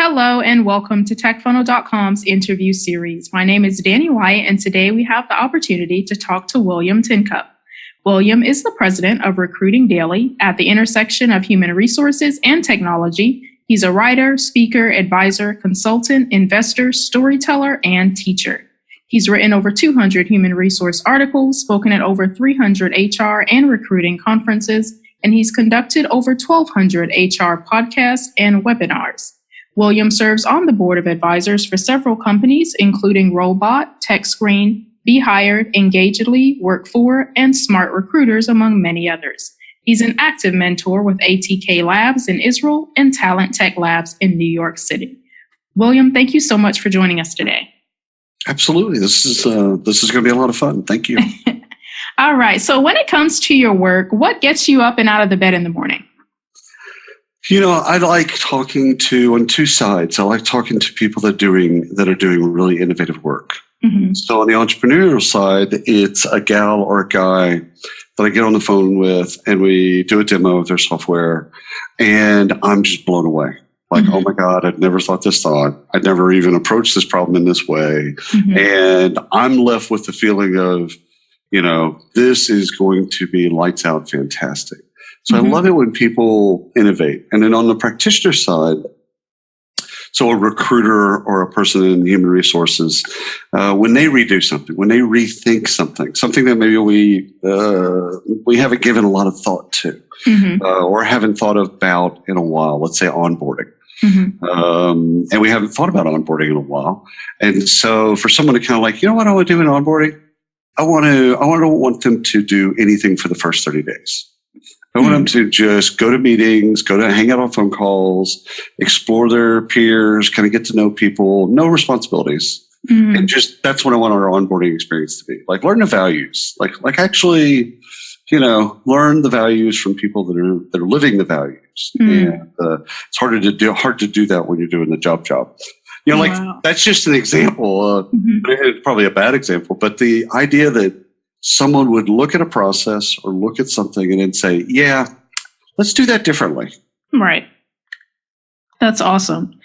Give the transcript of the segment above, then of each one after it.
Hello and welcome to TechFunnel.com's interview series. My name is Danny White, and today we have the opportunity to talk to William Tincup. William is the president of Recruiting Daily at the intersection of human resources and technology. He's a writer, speaker, advisor, consultant, investor, storyteller, and teacher. He's written over 200 human resource articles, spoken at over 300 HR and recruiting conferences, and he's conducted over 1,200 HR podcasts and webinars. William serves on the board of advisors for several companies, including Robot, TechScreen, Be Hired, Engagedly, Work4, and Smart Recruiters, among many others. He's an active mentor with ATK Labs in Israel and Talent Tech Labs in New York City. William, thank you so much for joining us today. Absolutely. This is going to be a lot of fun. Thank you. All right. So when it comes to your work, what gets you up and out of the bed in the morning? You know, I like talking on two sides. I like talking to people that are doing really innovative work. Mm-hmm. So on the entrepreneurial side, it's a gal or a guy that I get on the phone with and we do a demo of their software and I'm just blown away. Like, mm-hmm. Oh my God, I'd never thought this thought. I'd never even approached this problem in this way. Mm-hmm. And I'm left with the feeling of, you know, this is going to be lights out fantastic. So mm-hmm. I love it when people innovate. And then on the practitioner side, so a recruiter or a person in human resources, when they redo something, when they rethink something that maybe we haven't given a lot of thought to, mm-hmm. Or haven't thought about in a while, let's say onboarding. Mm-hmm. And we haven't thought about onboarding in a while. And so for someone to kind of like, you know what I want to do in onboarding? I don't want them to do anything for the first 30 days. I want them to just go to meetings, go to hang out on phone calls, explore their peers, kind of get to know people, no responsibilities. Mm-hmm. And just, that's what I want our onboarding experience to be. Like, learn the values, like actually, you know, learn the values from people that are living the values. Mm-hmm. And it's hard to do that when you're doing the job. You know, like, wow. That's just an example, mm-hmm. Probably a bad example, but the idea that someone would look at a process or look at something and then say, yeah, let's do that differently. Right. That's awesome.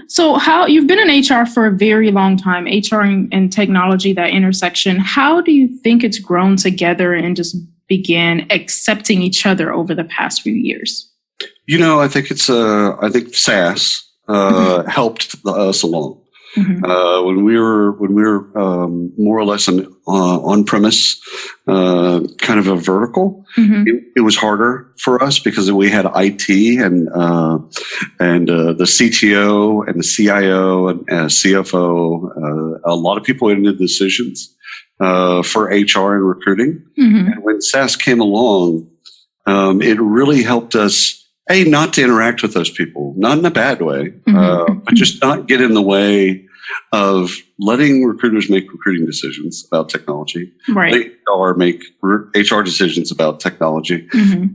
So you've been in HR for a very long time, HR and technology, that intersection. How do you think it's grown together and just began accepting each other over the past few years? You know, I think SaaS mm-hmm. helped us along. Mm-hmm. When we were more or less an on-premise kind of a vertical, mm-hmm. it was harder for us because we had IT and the CTO and the CIO and CFO. A lot of people made the decisions for HR and recruiting. Mm-hmm. And when SaaS came along, it really helped us. Not to interact with those people, not in a bad way, mm-hmm. But just not get in the way of letting recruiters make recruiting decisions about technology, right? Or make HR decisions about technology. Mm-hmm.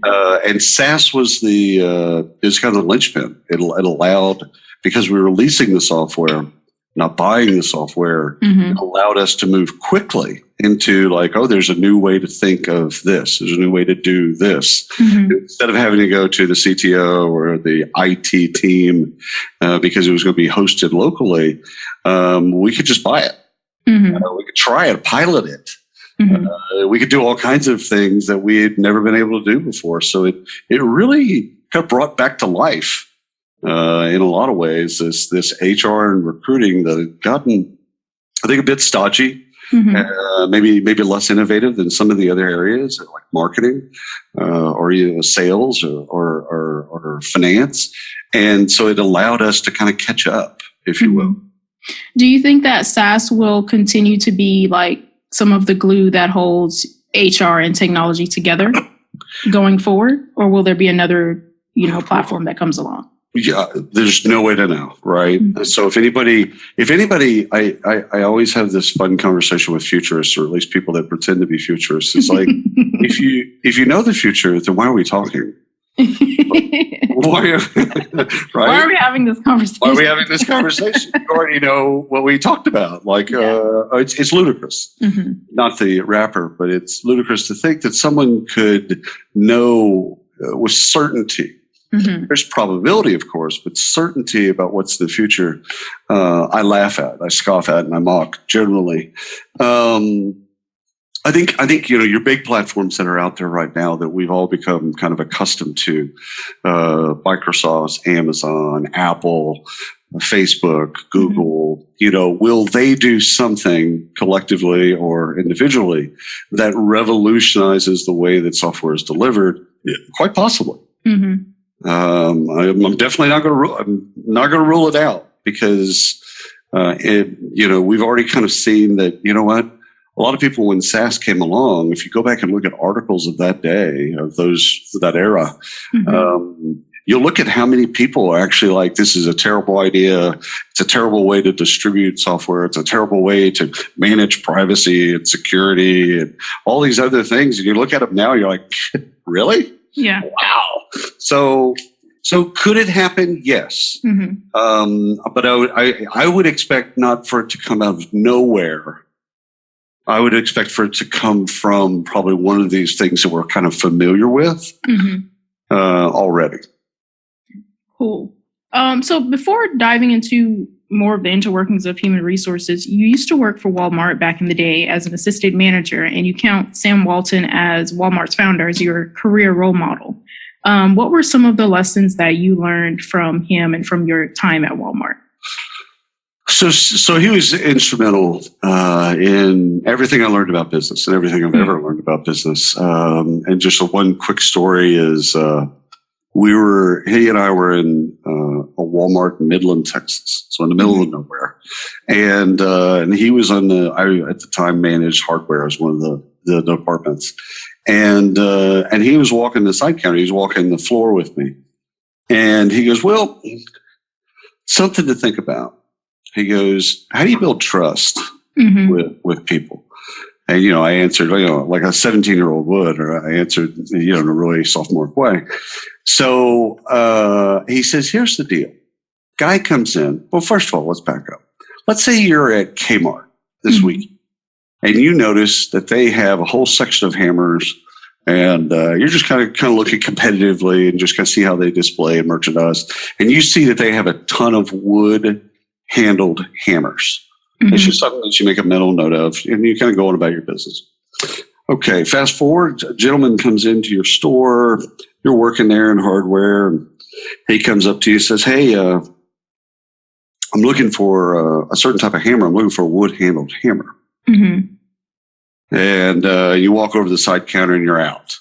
And SaaS was is kind of the linchpin. It allowed, because we were leasing the software, not buying the software, mm-hmm. it allowed us to move quickly into like, oh, there's a new way to think of this. There's a new way to do this. Mm-hmm. Instead of having to go to the CTO or the IT team because it was going to be hosted locally, we could just buy it. Mm-hmm. We could try it, pilot it. Mm-hmm. We could do all kinds of things that we had never been able to do before. So it really kind of brought back to life in a lot of ways this HR and recruiting that had gotten, I think, a bit stodgy. Mm-hmm. Maybe less innovative than some of the other areas like marketing or sales or finance. And so it allowed us to kind of catch up, if you will. Do you think that SaaS will continue to be like some of the glue that holds HR and technology together going forward? Or will there be another, platform that comes along? Yeah, there's no way to know, right? Mm-hmm. So if anybody, I always have this fun conversation with futurists, or at least people that pretend to be futurists. It's like, if you know the future, then why are we talking? Right? Why are we having this conversation? Why are we having this conversation? You already know what we talked about. Like, it's ludicrous. Mm-hmm. Not the rapper, but it's ludicrous to think that someone could know with certainty There's probability, of course, but certainty about what's the future, I laugh at, I scoff at, and I mock generally. I think your big platforms that are out there right now that we've all become kind of accustomed to, Microsoft, Amazon, Apple, Facebook, Google, will they do something collectively or individually that revolutionizes the way that software is delivered? Yeah, quite possibly. I'm definitely not going to rule it out because we've already kind of seen that. You know what? A lot of people, when SaaS came along, if you go back and look at articles of that day, of that era, you'll look at how many people are actually like, this is a terrible idea. It's a terrible way to distribute software. It's a terrible way to manage privacy and security and all these other things. And you look at them now, you're like, really? Yeah. Wow. So could it happen? Yes. But I would expect not for it to come out of nowhere. I would expect for it to come from probably one of these things that we're kind of familiar with already. Cool. So before diving into more of the interworkings of human resources, you used to work for Walmart back in the day as an assistant manager, and you count Sam Walton as Walmart's founder as your career role model. What were some of the lessons that you learned from him and from your time at Walmart? So he was instrumental in everything I learned about business and everything I've ever learned about business. And just one quick story is he and I were in a Walmart in Midland, Texas, so in the middle of nowhere. And he was I at the time managed hardware as one of the departments. And he was walking the side counter. He was walking the floor with me. And he goes, well, something to think about. He goes, how do you build trust with people? And, I answered, like a 17-year-old would, or I answered, in a really sophomore way. So he says, here's the deal. Guy comes in. Well, first of all, let's back up. Let's say you're at Kmart this week, and you notice that they have a whole section of hammers, and you're just kind of looking competitively and just kind of see how they display and merchandise. And you see that they have a ton of wood-handled hammers. It's just something that you make a mental note of, and you kind of go on about your business. Okay, fast forward, a gentleman comes into your store. You're working there in hardware. And he comes up to you and says, hey, I'm looking for a certain type of hammer. I'm looking for a wood-handled hammer. And you walk over to the side counter and you're out.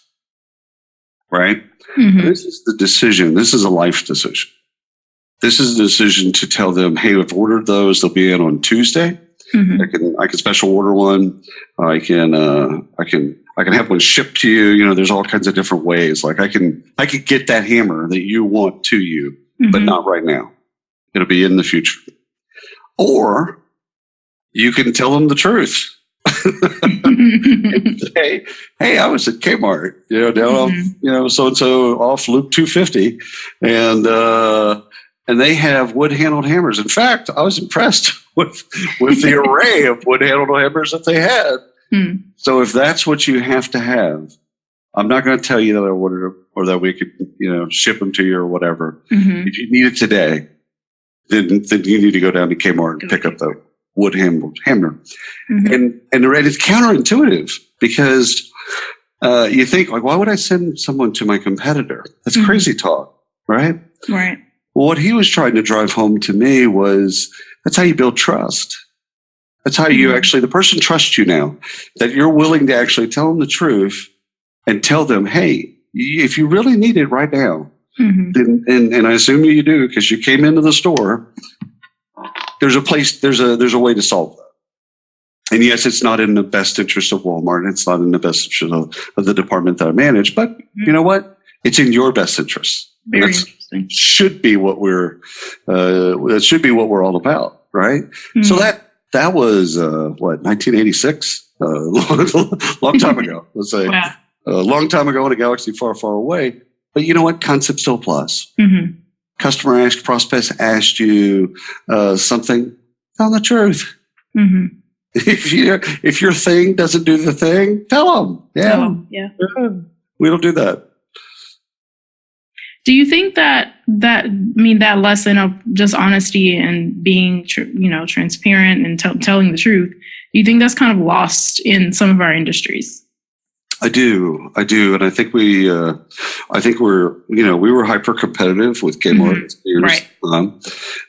Right? This is the decision. This is a life decision. This is a decision to tell them, hey, I've ordered those. They'll be in on Tuesday. I can special order one. I can have one shipped to you. There's all kinds of different ways. Like I could get that hammer that you want to you, but not right now. It'll be in the future. Or you can tell them the truth. Hey, I was at Kmart, down off, so-and-so off Loop 250. And they have wood-handled hammers. In fact, I was impressed with the array of wood-handled hammers that they had. So if that's what you have to have, I'm not going to tell you that I ordered them or that we could, ship them to you or whatever. If you need it today, then you need to go down to Kmart and pick up the wood-handled hammer. And it's counterintuitive because you think, like, why would I send someone to my competitor? That's crazy talk, right? Right. Well, what he was trying to drive home to me was that's how you build trust. That's how you actually, the person trusts you now, that you're willing to actually tell them the truth and tell them, hey, if you really need it right now, then, and I assume you do because you came into the store, there's a way to solve that. And yes, it's not in the best interest of Walmart. And it's not in the best interest of the department that I manage, but you know what? It's in your best interest. Very interesting. Should be what that should be what we're all about, right? So that was 1986, long time ago. Let's say a long time ago in a galaxy far, far away. But you know what? Concept still applies. Customer asked, prospects asked you something. Tell them the truth. If your thing doesn't do the thing, tell them. Yeah, we don't do that. Do you think that lesson of just honesty and being, transparent and telling the truth, do you think that's kind of lost in some of our industries? I do, and I think we were hyper competitive with game artists years, right?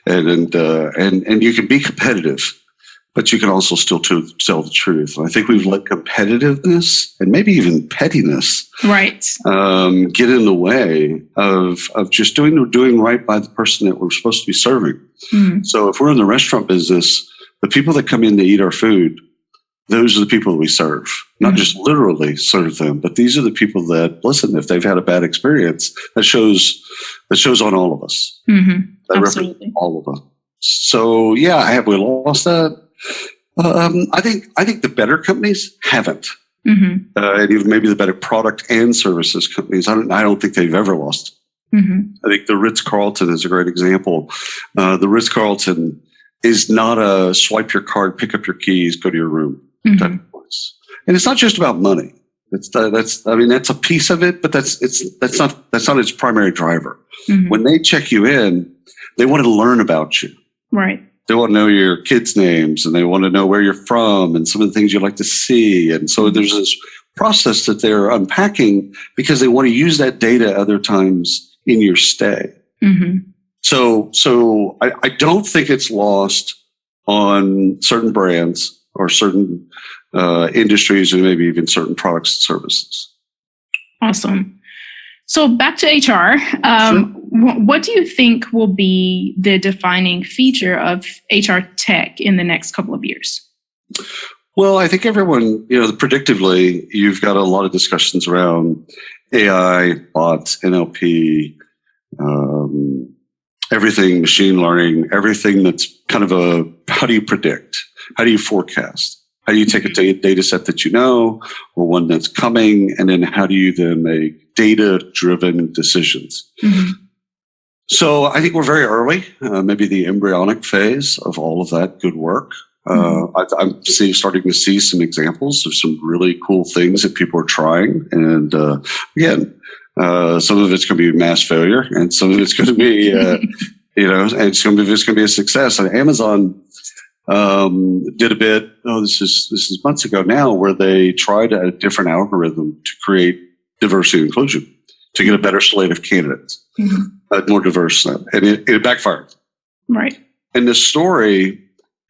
And you can be competitive, but you can also still tell the truth. And I think we've let competitiveness and maybe even pettiness, right, get in the way of just doing right by the person that we're supposed to be serving. Mm-hmm. So if we're in the restaurant business, the people that come in to eat our food, those are the people that we serve, not just literally serve them, but these are the people that, listen, if they've had a bad experience, that shows on all of us. Mm-hmm. That Absolutely. represents all of us. So yeah, have we lost that? I think the better companies haven't, and even maybe the better product and services companies. I don't think they've ever lost. Mm-hmm. I think the Ritz-Carlton is a great example. The Ritz-Carlton is not a swipe your card, pick up your keys, go to your room type of place. And it's not just about money. That's a piece of it, but that's not its primary driver. Mm-hmm. When they check you in, they want to learn about you. Right. They want to know your kids' names, and they want to know where you're from and some of the things you like to see. And so there's this process that they're unpacking because they want to use that data other times in your stay. Mm-hmm. So I don't think it's lost on certain brands or certain industries and maybe even certain products and services. Awesome. So back to HR. Sure. What do you think will be the defining feature of HR tech in the next couple of years? Well, I think everyone, predictively, you've got a lot of discussions around AI, bots, NLP, everything, machine learning, everything that's kind of how do you predict? How do you forecast? How do you take a data set that you know or one that's coming, and then how do you then make data-driven decisions? Mm-hmm. So I think we're very early, maybe the embryonic phase of all of that good work. I'm starting to see some examples of some really cool things that people are trying. And again, some of it's going to be mass failure, and some of it's going to be, and some of it's going to be a success. And Amazon did a bit. This is months ago now, where they tried a different algorithm to create diversity and inclusion to get a better slate of candidates, more diverse, and it backfired. Right. And the story,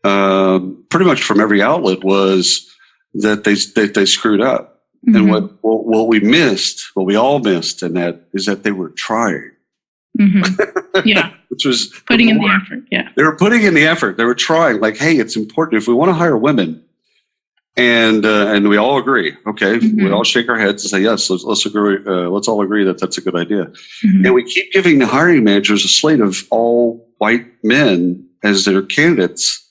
pretty much from every outlet, was that they screwed up. And what we all missed in that is that they were trying. Yeah. Which was putting in the effort. Yeah. They were putting in the effort. They were trying, like, hey, it's important if we want to hire women. And we all agree. Okay, we all shake our heads and say yes. Let's agree. Let's all agree that that's a good idea. And we keep giving the hiring managers a slate of all white men as their candidates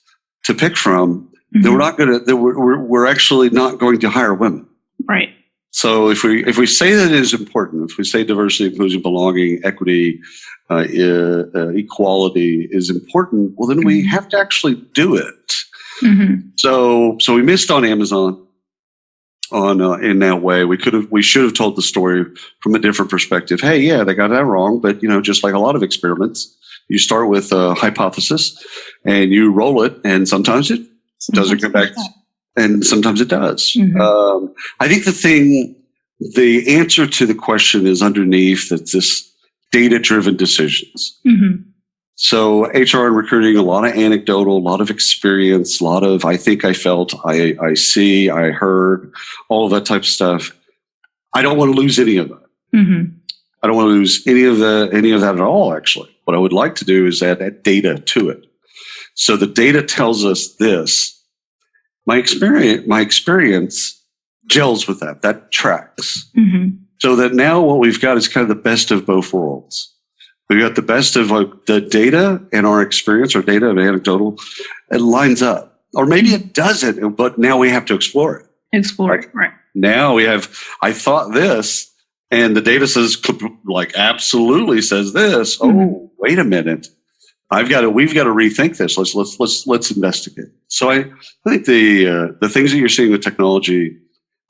to pick from. That we're not going to. We're actually not going to hire women. Right. So if we say that it is important, if we say diversity, inclusion, belonging, equity, equality is important, well, then we have to actually do it. So we missed on Amazon in that way. We should have told the story from a different perspective. Hey, yeah, they got that wrong, but just like a lot of experiments, you start with a hypothesis and you roll it, and sometimes it doesn't come back, and sometimes it does. I think the answer to the question is underneath that this data-driven decisions. So HR and recruiting, a lot of anecdotal, a lot of experience, a lot of I think, I felt, I see, I heard, all of that type of stuff. I don't want to lose any of that. I don't want to lose any of that at all, actually. What I would like to do is add that data to it. So the data tells us this. My experience gels with that. That tracks. So that now what we've got is kind of the best of both worlds. We've got the best of the data and our experience, or data and anecdotal. It lines up. Or maybe it doesn't, but now we have to explore it. Right. Now we have, I thought this, and the data says, absolutely says this. Oh, wait a minute. We've got to rethink this. Let's investigate. So I think the things that you're seeing with technology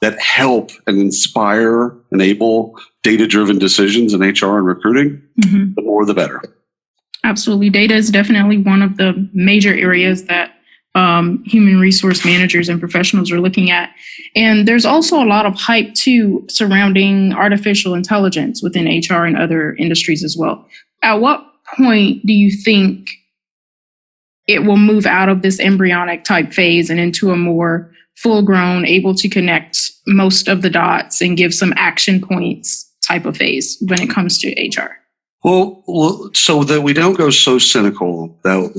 that help and inspire, enable data-driven decisions in HR and recruiting, the more the better. Absolutely. Data is definitely one of the major areas that human resource managers and professionals are looking at. And there's also a lot of hype, too, surrounding artificial intelligence within HR and other industries as well. At what point do you think it will move out of this embryonic type phase and into a more full-grown, able to connect most of the dots and give some action points type of phase when it comes to HR? Well, so that we don't go so cynical that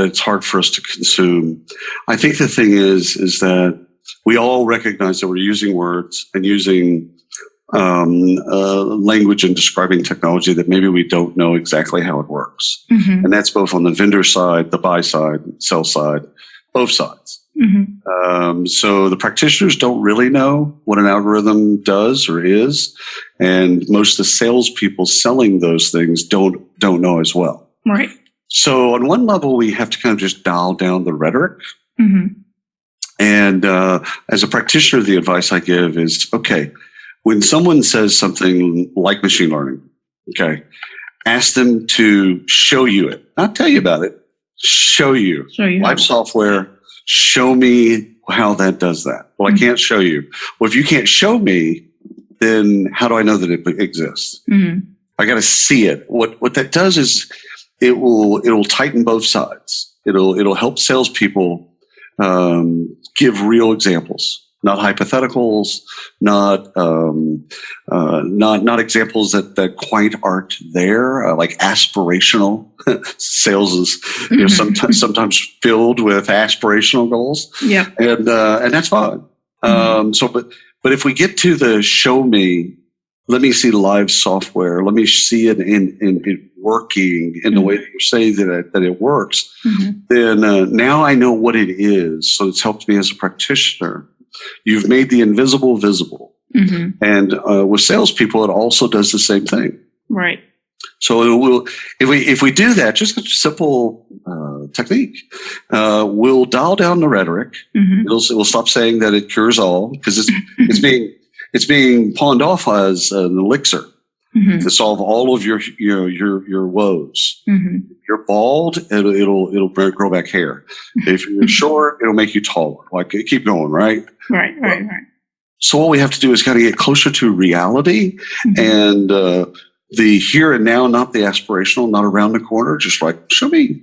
it's hard for us to consume. I think the thing is that we all recognize that we're using words and using language and describing technology that maybe we don't know exactly how it works, and that's both on the vendor side, the buy side, sell side, both sides. So the practitioners don't really know what an algorithm does or is, and most of the salespeople selling those things don't know as well. Right. So on one level, we have to kind of just dial down the rhetoric. And as a practitioner, the advice I give is, okay, when someone says something like machine learning, okay, ask them to show you it, not tell you about it, show you live software. Show me how that does that. Well, I can't show you. Well, if you can't show me, then how do I know that it exists? I got to see it. What that does is it'll tighten both sides. It'll help salespeople give real examples, not hypotheticals, not examples that quite aren't there. Like aspirational sales is sometimes filled with aspirational goals. Yeah, and that's fine. But if we get to the show me, let me see live software, let me see it in working in the way that you say that it works, then now I know what it is. So it's helped me as a practitioner. You've made the invisible visible. And with salespeople, it also does the same thing. Right. So if we do that, just a simple technique, we'll dial down the rhetoric. We'll stop saying that it cures all, because it's being pawned off as an elixir to solve all of your woes. You're bald, it'll grow back hair. If you're short, it'll make you taller. Like, keep going, right? Right. So what we have to do is kind of get closer to reality and the here and now, not the aspirational, not around the corner. Just like, show me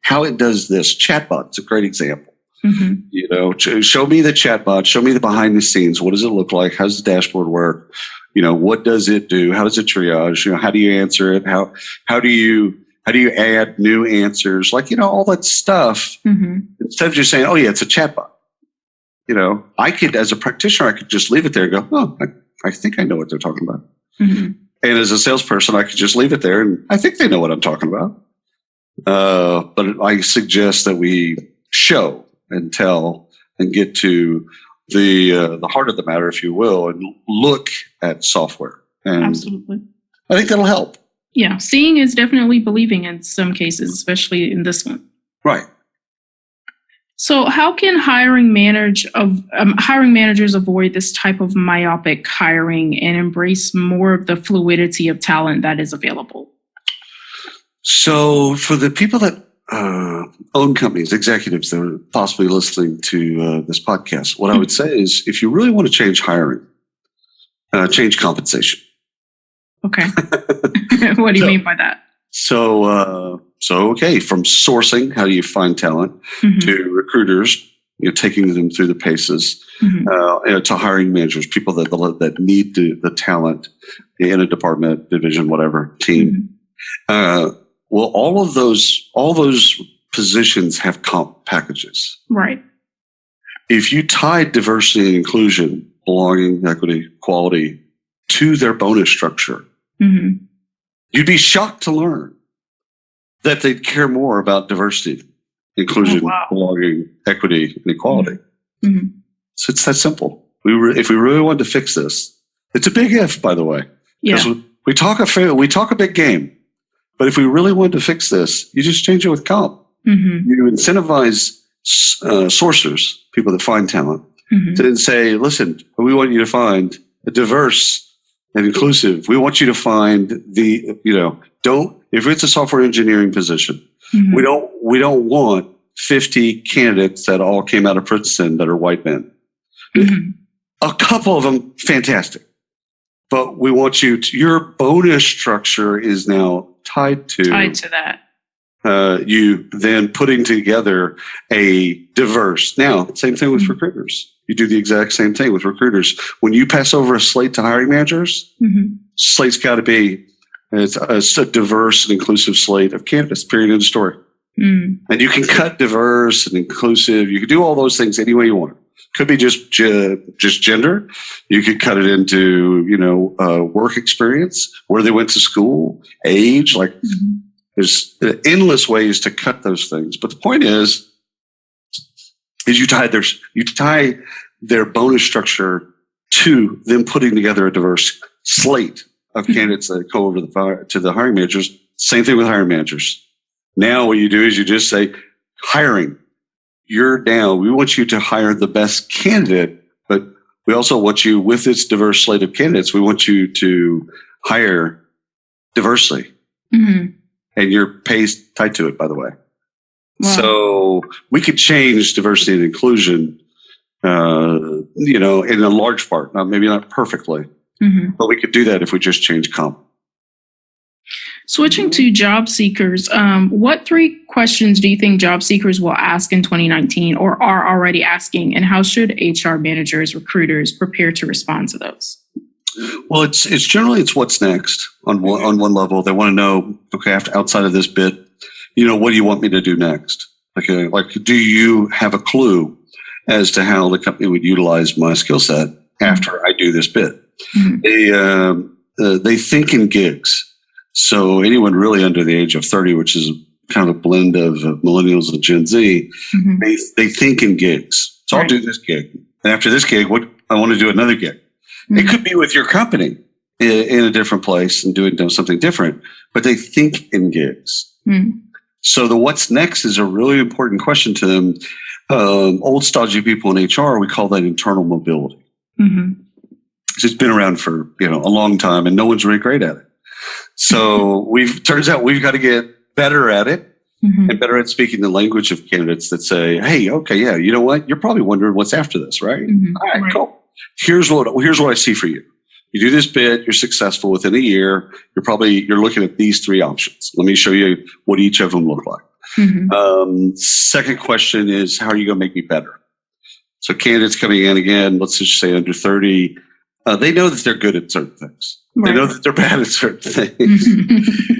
how it does this. Chatbot's a great example. Show me the chatbot. Show me the behind the scenes. What does it look like? How does the dashboard work? What does it do? How does it triage? How do you answer it? How do you add new answers? Like, all that stuff. Instead of just saying, oh yeah, it's a chatbot. I could, as a practitioner, I could just leave it there and go, oh, I think I know what they're talking about. And as a salesperson, I could just leave it there and I think they know what I'm talking about. But I suggest that we show and tell and get to the heart of the matter, if you will, and look at software. And absolutely. I think that'll help. Yeah. Seeing is definitely believing in some cases, especially in this one. Right. So how can hiring managers avoid this type of myopic hiring and embrace more of the fluidity of talent that is available? So for the people that own companies, executives that are possibly listening to this podcast, what I would say is, if you really want to change hiring, change compensation. Okay. What do you mean by that? So okay, from sourcing, how do you find talent, to recruiters, taking them through the paces, to hiring managers, people that need the talent in a department, division, whatever, team. Well, all those positions have comp packages. Right. If you tied diversity and inclusion, belonging, equity, quality to their bonus structure, you'd be shocked to learn that they care more about diversity, inclusion, belonging, equity, and equality. So it's that simple. If we really wanted to fix this, it's a big if, by the way. Because we talk a big game. But if we really wanted to fix this, you just change it with comp. You incentivize sourcers, people that find talent, to then say, listen, we want you to find diverse and inclusive. We want you to find if it's a software engineering position, we don't want 50 candidates that all came out of Princeton that are white men. A couple of them, fantastic. But we want your bonus structure is now tied to that. You then putting together a diverse. Now, same thing with recruiters. You do the exact same thing with recruiters. When you pass over a slate to hiring managers, slate's got to be it's a diverse and inclusive slate of candidates, period, end of story. And you can cut diverse and inclusive. You can do all those things any way you want. Could be just gender. You could cut it into, work experience, where they went to school, age. There's endless ways to cut those things. But the point is you tie their bonus structure to them putting together a diverse slate of candidates that go over to the hiring managers. Same thing with hiring managers. Now what you do is you just say, hiring, we want you to hire the best candidate, but we also want you, with this diverse slate of candidates, we want you to hire diversely. And your pay's tied to it, by the way. Wow. So we could change diversity and inclusion, in a large part, maybe not perfectly, but we could do that if we just change comp. Switching to job seekers, what 3 questions do you think job seekers will ask in 2019 or are already asking, and how should HR managers, recruiters prepare to respond to those? Well, it's generally what's next on one level. They want to know, okay, outside of this bit, what do you want me to do next? Like, do you have a clue as to how the company would utilize my skill set after I do this bit? They think in gigs. So anyone really under the age of 30, which is kind of a blend of millennials and Gen Z, they think in gigs. So I'll do this gig. And after this gig, I want to do another gig. It could be with your company in a different place and doing something different, but they think in gigs. So the what's next is a really important question to them. Old stodgy people in HR, we call that internal mobility. It's been around for a long time, and no one's really great at it. So turns out we've got to get better at it and better at speaking the language of candidates that say, hey, okay, yeah, you know what? You're probably wondering what's after this, right? All right, cool. Here's what I see for you. You do this bit, you're successful within a year. You're looking at these 3 options. Let me show you what each of them look like. Second question is, how are you going to make me better? So candidates coming in again, let's just say under 30, they know that they're good at certain things. They know that they're bad at certain things.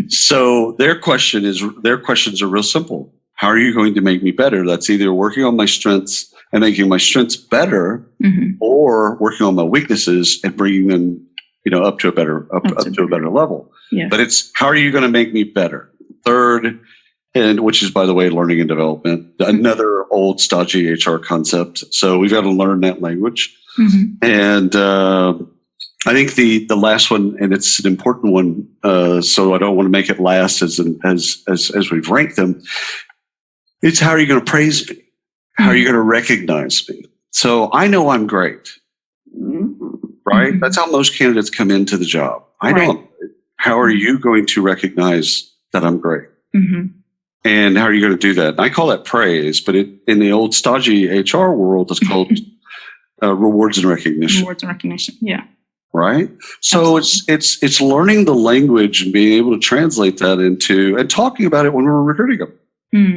So their questions are real simple. How are you going to make me better? That's either working on my strengths and making my strengths better, or working on my weaknesses and bringing them, up to a better level. Yeah. But it's, how are you going to make me better? Third, and which is, by the way, learning and development, another old stodgy HR concept. So we've got to learn that language. And I think the last one, and it's an important one, so I don't want to make it last as we've ranked them. It's, how are you going to praise me? How are you going to recognize me? So I know I'm great, right? That's how most candidates come into the job. I know. How are you going to recognize that I'm great? And how are you going to do that? And I call that praise, but in the old stodgy HR world, it's called rewards and recognition. Rewards and recognition, yeah. Right? So it's learning the language and being able to translate that into, and talking about it when we're recruiting them.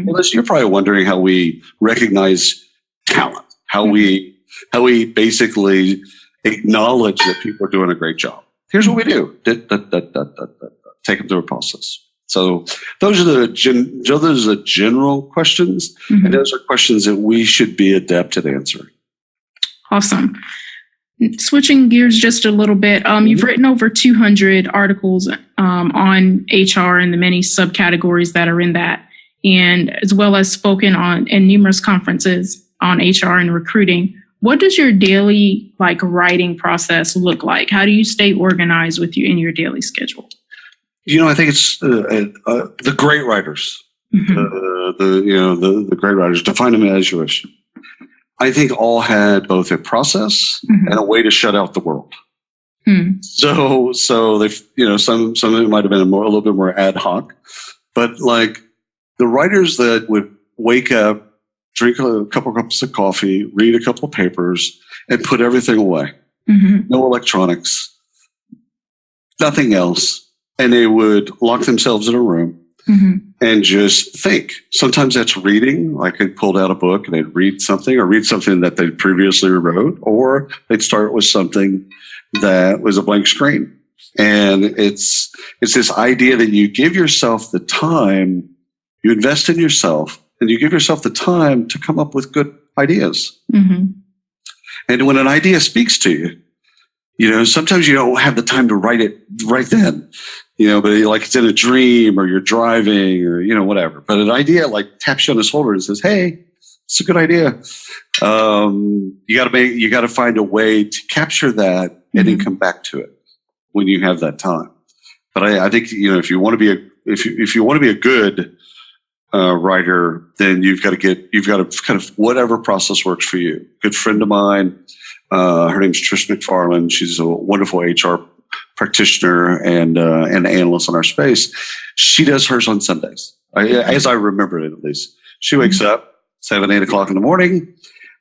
Well, you're probably wondering how we recognize talent, how we basically acknowledge that people are doing a great job. Here's what we do. Take them through a process. So those are the general questions, and those are questions that we should be adept at answering. Awesome. Switching gears just a little bit, you've written over 200 articles on HR and the many subcategories that are in that, and as well as spoken in numerous conferences on HR and recruiting. What does your daily writing process look like? How do you stay organized in your daily schedule? I think it's the great writers. The great writers, define them as you wish. I think all had both a process and a way to shut out the world. So they, some of it might have been a little bit more ad hoc, but like the writers that would wake up, drink a couple cups of coffee, read a couple of papers, and put everything away. No electronics, nothing else. And they would lock themselves in a room and just think. Sometimes that's reading, like they pulled out a book and they'd read something, or read something that they previously wrote, or they'd start with something that was a blank screen. And it's this idea that you give yourself the time, you invest in yourself, and you give yourself the time to come up with good ideas. And when an idea speaks to you, sometimes you don't have the time to write it right then, but like it's in a dream or you're driving or, whatever. But an idea like taps you on the shoulder and says, hey, it's a good idea. You got to find a way to capture that and then come back to it when you have that time. But I think, if you want to be a good writer, then you've got to kind of whatever process works for you. Good friend of mine, her name's Trish McFarland. She's a wonderful HR practitioner and an analyst in our space. She does hers on Sundays, as I remember it at least. She wakes up 7, 8 o'clock in the morning,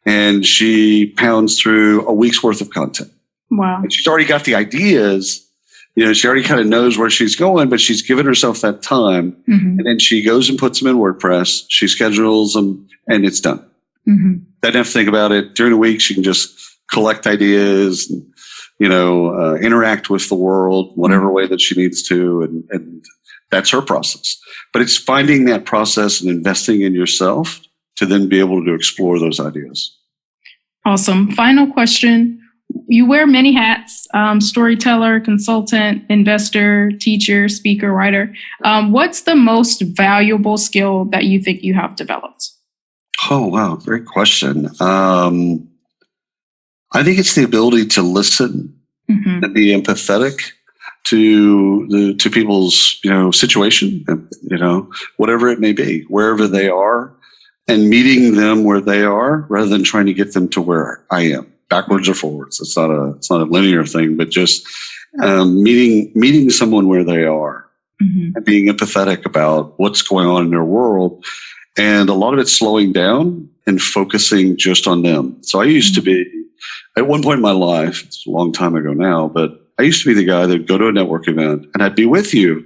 and she pounds through a week's worth of content. Wow! And she's already got the ideas. She already kind of knows where she's going, but she's given herself that time. And then she goes and puts them in WordPress. She schedules them, and it's done. Doesn't have to think about it. During the week, she can just collect ideas and, interact with the world whatever way that she needs to. And that's her process. But it's finding that process and investing in yourself to then be able to explore those ideas. Awesome. Final question. You wear many hats, storyteller, consultant, investor, teacher, speaker, writer. What's the most valuable skill that you think you have developed? Oh, wow. Great question. I think it's the ability to listen and be empathetic to people's, situation, whatever it may be, wherever they are, and meeting them where they are rather than trying to get them to where I am. Backwards or forwards. It's not a linear thing, but just meeting someone where they are and being empathetic about what's going on in their world. And a lot of it's slowing down and focusing just on them. So I used to be, at one point in my life, it's a long time ago now, but I used to be the guy that would go to a network event and I'd be with you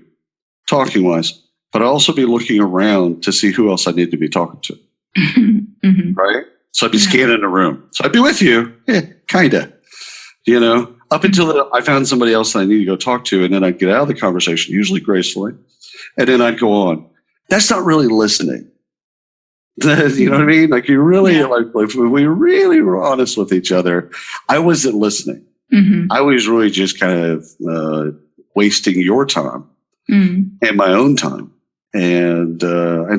talking wise, but I'd also be looking around to see who else I need to be talking to. Right? So I'd be scanning the room. So I'd be with you, kind of, up until I found somebody else that I need to go talk to. And then I'd get out of the conversation, usually gracefully. And then I'd go on. That's not really listening. You know what I mean? Like you really, like if we really were honest with each other, I wasn't listening. I was really just kind of wasting your time and my own time. And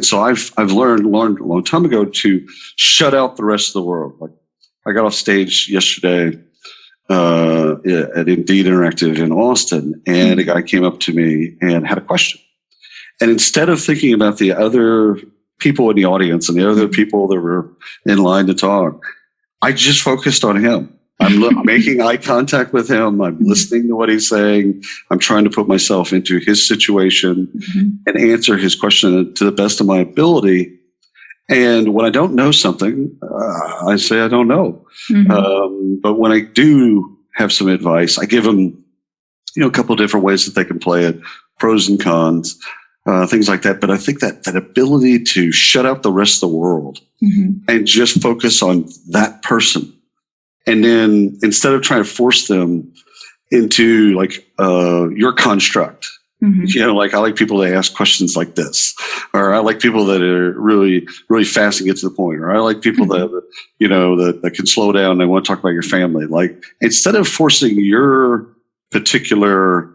so I've learned a long time ago to shut out the rest of the world. Like I got off stage yesterday at Indeed Interactive in Austin, and a guy came up to me and had a question. And instead of thinking about the other people in the audience and the other people that were in line to talk, I just focused on him. I'm making eye contact with him. I'm listening to what he's saying. I'm trying to put myself into his situation and answer his question to the best of my ability. And when I don't know something, I say I don't know. But when I do have some advice, I give them, a couple of different ways that they can play it, pros and cons, things like that. But I think that ability to shut out the rest of the world and just focus on that person. And then instead of trying to force them into like your construct, like I like people that ask questions like this, or I like people that are really, really fast and get to the point, or I like people that, that can slow down and they want to talk about your family. Like instead of forcing your particular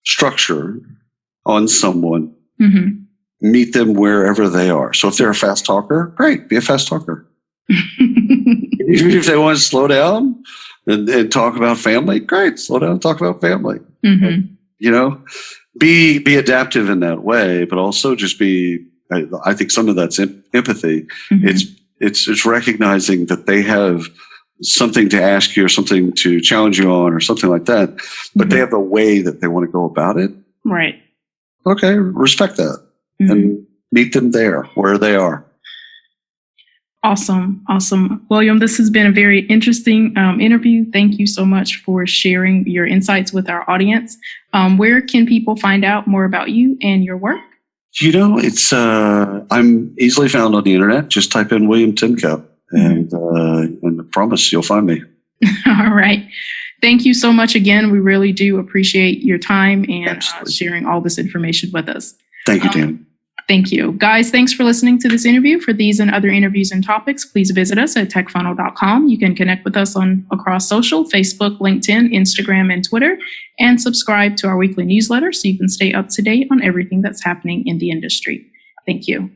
structure on someone, meet them wherever they are. So if they're a fast talker, great, be a fast talker. If they want to slow down and talk about family, great. Slow down and talk about family. Be adaptive in that way, but also just be. I think some of that's empathy. It's recognizing that they have something to ask you or something to challenge you on or something like that, but they have the way that they want to go about it. Right. Okay, respect that and meet them there where they are. Awesome. William, this has been a very interesting interview. Thank you so much for sharing your insights with our audience. Where can people find out more about you and your work? It's I'm easily found on the internet. Just type in William Tincup, and I promise you'll find me. All right. Thank you so much again. We really do appreciate your time and sharing all this information with us. Thank you, Dan. Thank you. Guys, thanks for listening to this interview. For these and other interviews and topics, please visit us at techfunnel.com. You can connect with us across social, Facebook, LinkedIn, Instagram, and Twitter, and subscribe to our weekly newsletter so you can stay up to date on everything that's happening in the industry. Thank you.